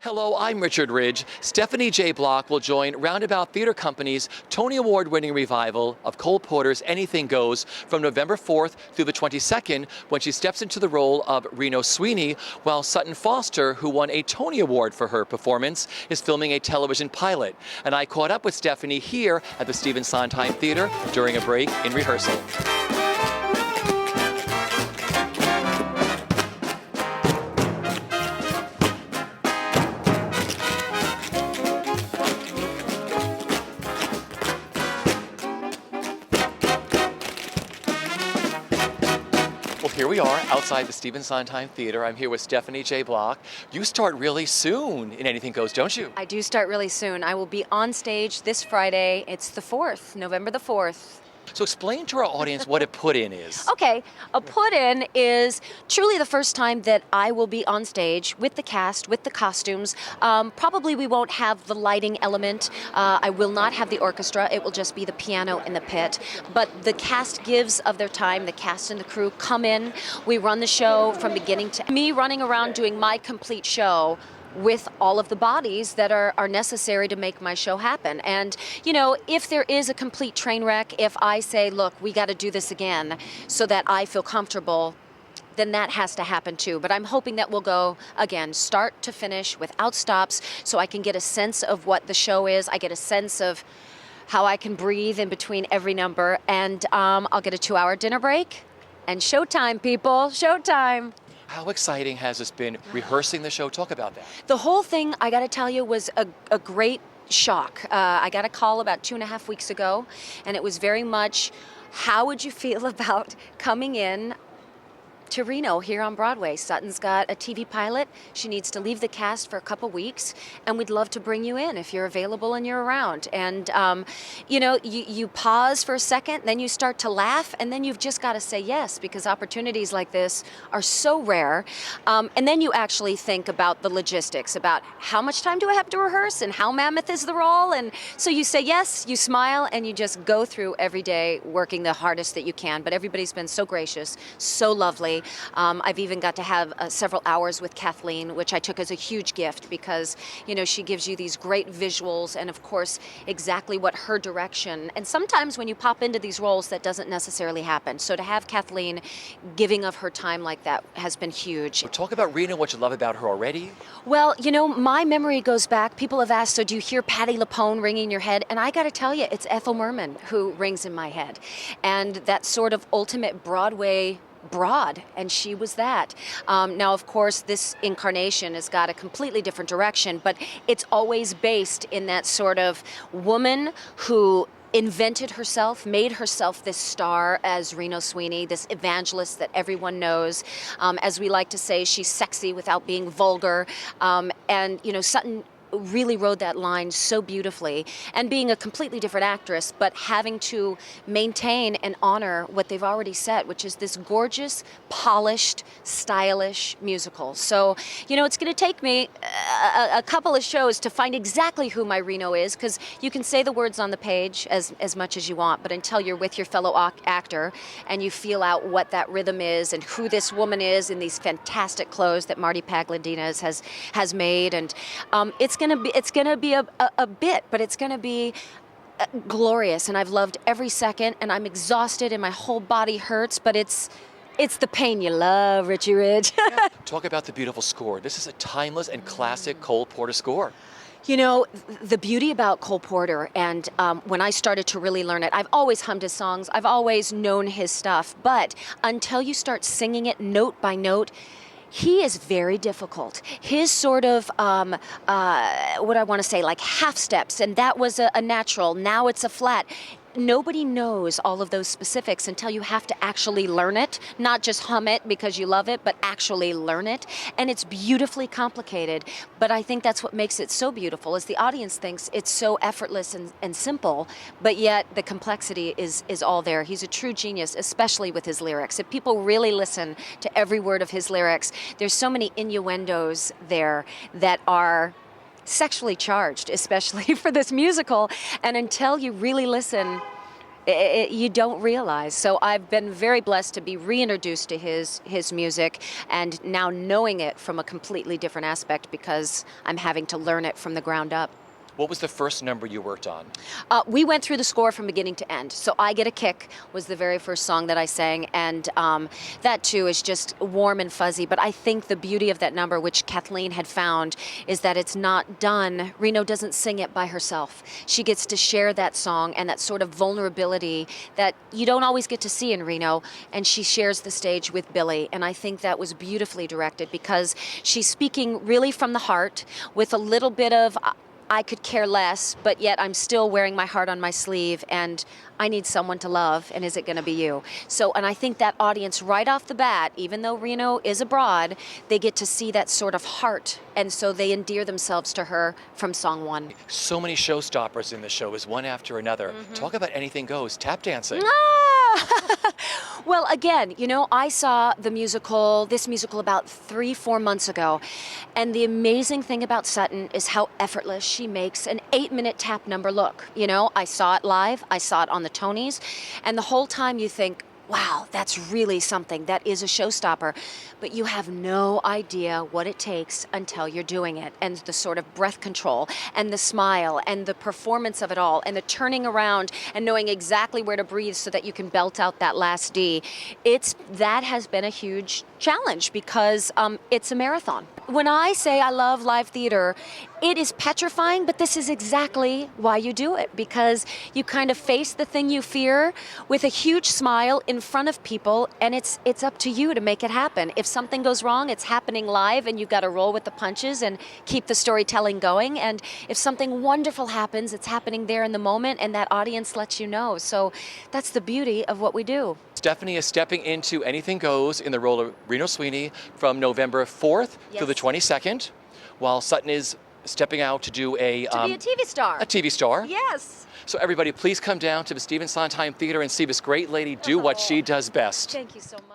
Hello, I'm Richard Ridge. Stephanie J. Block will join Roundabout Theater Company's Tony Award-winning revival of Cole Porter's Anything Goes from November 4th through the 22nd when she steps into the role of Reno Sweeney, while Sutton Foster, who won a Tony Award for her performance, is filming a television pilot. And I caught up with Stephanie here at the Stephen Sondheim Theater during a break in rehearsal. Well, here we are outside the Stephen Sondheim Theater. I'm here with Stephanie J. Block. You start really soon in Anything Goes, don't you? I do start really soon. I will be on stage this Friday. It's the 4th, November the 4th. So explain to our audience what a put-in is. Okay, a put-in is truly the first time that I will be on stage with the cast, with the costumes. Probably we won't have the lighting element. I will not have the orchestra. It will just be the piano in the pit. But the cast gives of their time. The cast and the crew come in. We run the show from beginning to me running around doing my complete show with all of the bodies that are necessary to make my show happen. And, you know, if there is a complete train wreck, if I say, look, we got to do this again so that I feel comfortable, then that has to happen too. But I'm hoping that we'll go, again, start to finish without stops so I can get a sense of what the show is. I get a sense of how I can breathe in between every number. And I'll get a 2-hour dinner break. And showtime, people, showtime. How exciting has this been rehearsing the show? Talk about that. The whole thing, I got to tell you, was a great shock. I got a call about 2.5 weeks ago, and it was very much, how would you feel about coming in to Reno here on Broadway? Sutton's got a TV pilot. She needs to leave the cast for a couple weeks, and we'd love to bring you in if you're available and you're around. And, you know, you pause for a second, then you start to laugh, and then you've just got to say yes, because opportunities like this are so rare. And then you actually think about the logistics, about how much time do I have to rehearse, and how mammoth is the role? And so you say yes, you smile, and you just go through every day working the hardest that you can. But everybody's been so gracious, so lovely. I've even got to have several hours with Kathleen, which I took as a huge gift because, you know, she gives you these great visuals and, of course, exactly what her direction. And sometimes when you pop into these roles, that doesn't necessarily happen. So to have Kathleen giving of her time like that has been huge. Well, talk about Rena, what you love about her already. Well, you know, my memory goes back. People have asked, so do you hear Patti LuPone ringing in your head? And I got to tell you, it's Ethel Merman who rings in my head. And that sort of ultimate Broadway broad, and she was that. Now, of course, this incarnation has got a completely different direction, but it's always based in that sort of woman who invented herself, made herself this star as Reno Sweeney, this evangelist that everyone knows. As we like to say, she's sexy without being vulgar. And, you know, Sutton really rode that line so beautifully, and being a completely different actress, but having to maintain and honor what they've already set, which is this gorgeous, polished, stylish musical. So, you know, it's going to take me a couple of shows to find exactly who my Reno is, because you can say the words on the page as much as you want, but until you're with your fellow actor and you feel out what that rhythm is and who this woman is in these fantastic clothes that Marty Pagladinas has made, and it's gonna be a bit, but it's gonna be glorious, and I've loved every second, and I'm exhausted and my whole body hurts, but it's the pain you love, Richie Ridge. Yeah. Talk about the beautiful score. This is a timeless and classic Cole Porter score. You know, the beauty about Cole Porter, and when I started to really learn it, I've always hummed his songs, I've always known his stuff, but until you start singing it note by note, he is very difficult. His sort of, what I want to say, like half steps, and that was a natural, now it's a flat. Nobody knows all of those specifics until you have to actually learn it, not just hum it because you love it, but actually learn it. And it's beautifully complicated, but I think that's what makes it so beautiful, is the audience thinks it's so effortless and simple, but yet the complexity is all there. He's a true genius, especially with his lyrics. If people really listen to every word of his lyrics, there's so many innuendos there that are sexually charged, especially for this musical. And until you really listen, You don't realize. So I've been very blessed to be reintroduced to his music, and now knowing it from a completely different aspect because I'm having to learn it from the ground up. What was the first number you worked on? We went through the score from beginning to end. So I Get a Kick was the very first song that I sang, and that too is just warm and fuzzy. But I think the beauty of that number, which Kathleen had found, is that it's not done. Reno doesn't sing it by herself. She gets to share that song and that sort of vulnerability that you don't always get to see in Reno, and she shares the stage with Billy. And I think that was beautifully directed because she's speaking really from the heart with a little bit of I could care less, but yet I'm still wearing my heart on my sleeve, and I need someone to love, and is it going to be you? So, and I think that audience right off the bat, even though Reno is abroad, they get to see that sort of heart, and so they endear themselves to her from song one. So many showstoppers in the show, is one after another. Talk about Anything Goes, tap dancing. Ah! Well, again, I saw this musical about 3-4 months ago, and the amazing thing about Sutton is how effortless she makes an 8-minute tap number look. I saw it live, I saw it on the Tonys, and the whole time you think, wow, that's really something. That is a showstopper. But you have no idea what it takes until you're doing it. And the sort of breath control and the smile and the performance of it all and the turning around and knowing exactly where to breathe so that you can belt out that last D. That has been a huge challenge because it's a marathon. When I say I love live theater, it is petrifying, but this is exactly why you do it, because you kind of face the thing you fear with a huge smile in front of people, and it's up to you to make it happen. If something goes wrong, it's happening live, and you've got to roll with the punches and keep the storytelling going. And if something wonderful happens, it's happening there in the moment, and that audience lets you know. So that's the beauty of what we do. Stephanie is stepping into Anything Goes in the role of Reno Sweeney from November 4th through the 22nd, while Sutton is stepping out to do To be a TV star. A TV star. Yes. So everybody, please come down to the Stephen Sondheim Theater and see this great lady do what she does best. Thank you so much.